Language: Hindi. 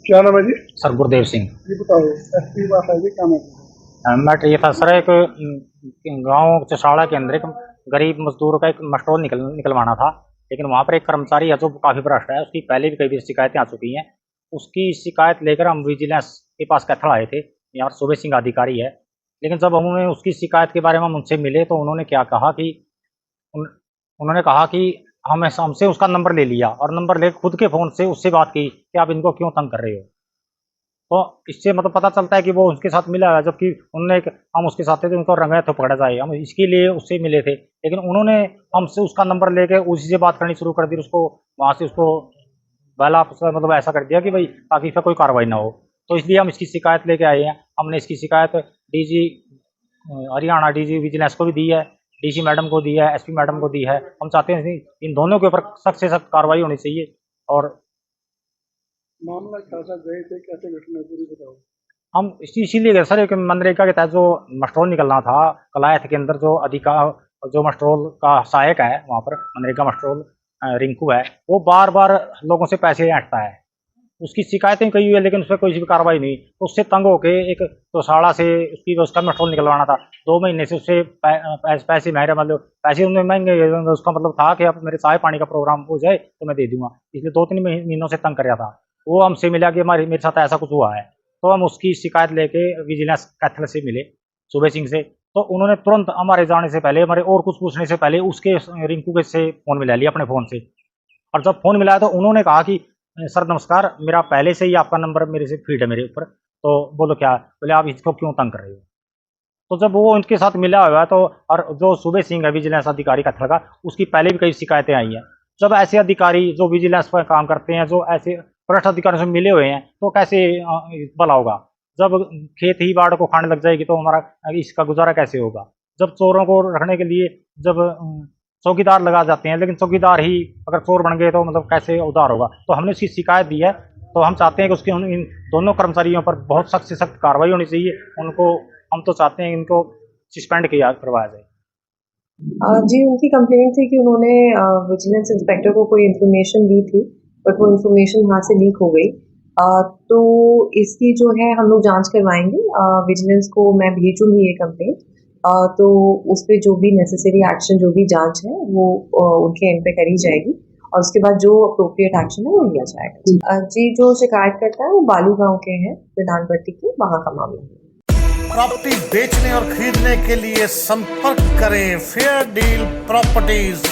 क्या नाम है जी? सर गुरदेव सिंह। ये बताओ, एसपी बात है जी, क्या नाम? मैटर ये था सर, एक गांव चसाड़ा के अंदर एक गरीब मजदूर का एक मस्टोल निकलवाना था, लेकिन वहां पर एक कर्मचारी है जो काफी भ्रष्ट है। उसकी पहले भी कई शिकायतें आ चुकी हैं। उसकी शिकायत लेकर हम विजिलेंस के पास कैथल आए थे। यहाँ पर सूबे सिंह अधिकारी है, लेकिन जब हमें उसकी शिकायत के बारे में हम उनसे मिले तो उन्होंने क्या कहा कि उन्होंने कहा कि हमसे उसका नंबर ले लिया और नंबर लेकर खुद के फ़ोन से उससे बात की कि आप इनको क्यों तंग कर रहे हो। तो इससे मतलब पता चलता है कि वो उसके साथ मिला है, जबकि उन्होंने हम उसके साथ थे तो उनको रंगे हाथों पकड़ा जाए। हम इसके लिए उससे मिले थे, लेकिन उन्होंने हमसे उसका नंबर लेके उसी से बात करनी शुरू कर दी। उसको वहाँ से उसको पहला मतलब ऐसा कर दिया कि भाई ताकि इस पर कोई कार्रवाई ना हो। तो इसलिए हम इसकी शिकायत लेके आए हैं। हमने इसकी शिकायत डीजी हरियाणा डीजी विजिलेंस को भी दी है, डीसी मैडम को दी है, एसपी मैडम को दी है। हम चाहते हैं इन दोनों के ऊपर सख्त से सख्त कार्रवाई होनी चाहिए। और मामला खासा गए थे, कैसे घटना पूरी बताओ। हम इसीलिए गए सर, एक मनरेगा के तहत जो मस्टरोल निकलना था कलायत के अंदर, जो मस्टरोल का सहायक है वहाँ पर मनरेगा मस्टरोल रिंकू है, वो बार बार लोगों से पैसे ऐंठता है। उसकी शिकायतें कई हुई है, लेकिन उस पर कोई भी कार्रवाई नहीं। तो उससे तंग होके एक तोसाड़ा से उसका मस्टरोल निकलवाना था। 2 महीने से उससे पैसे महंगे, मतलब पैसे उनमें महंगे। उसका मतलब था कि अब मेरे चाय पानी का प्रोग्राम हो जाए तो मैं दे दूंगा, इसलिए 2-3 महीनों से तंग कर रहा था। वो हमसे मिला कि मेरे साथ ऐसा कुछ हुआ है। तो हम उसकी शिकायत लेके विजिलेंस कैथल से मिले, सूबे सिंह से। तो उन्होंने तुरंत हमारे जाने से पहले, हमारे और कुछ पूछने से पहले, उसके रिंकू के से फ़ोन मिला लिया अपने फ़ोन से। और जब फ़ोन मिलाया तो उन्होंने कहा कि सर नमस्कार, मेरा पहले से ही आपका नंबर मेरे से फीड है मेरे ऊपर, तो बोलो क्या? बोले आप इसको क्यों तंग कर रहे हो? तो जब वो उनके साथ मिला हुआ है तो, और जो सूबे सिंह है विजिलेंस अधिकारी कैथल का, उसकी पहले भी कई शिकायतें आई हैं। जब ऐसे अधिकारी जो विजिलेंस पर काम करते हैं, जो ऐसे भ्रष्ट अधिकारियों से मिले हुए हैं, तो कैसे भला होगा? जब खेत ही बाढ़ को खाने लग जाएगी तो हमारा इसका गुजारा कैसे होगा? जब चोरों को रखने के लिए जब चौकीदार लगा जाते हैं, लेकिन चौकीदार ही अगर चोर बन गए तो मतलब कैसे उद्धार होगा? तो हमने उसकी शिकायत दी है। तो हम चाहते हैं कि उसकी इन दोनों कर्मचारियों पर बहुत सख्त से सख्त कार्रवाई होनी चाहिए। उनको हम तो चाहते हैं इनको सस्पेंड किया करवाया जाए। जी, उनकी कंप्लेंट थी कि उन्होंने विजिलेंस इंस्पेक्टर को कोई इन्फॉर्मेशन दी थी, बट वो इन्फॉर्मेशन वहाँ से लीक हो गई। तो इसकी जो है हम लोग जांच करवाएंगे। विजिलेंस को मैं भेजूंगी ये कंप्लेंट। तो उस पर जो भी नेसेसरी एक्शन, जो भी जांच है वो उनके एंड पे करी जाएगी, और उसके बाद जो अप्रोप्रिएट एक्शन है वो लिया जाएगा। जी, जो शिकायत करता है वो बालू गांव के हैं, प्रधान पट्टी के, वहाँ का मामला है। प्रॉपर्टी बेचने और खरीदने के लिए संपर्क करें फेयर डील प्रॉपर्टीज।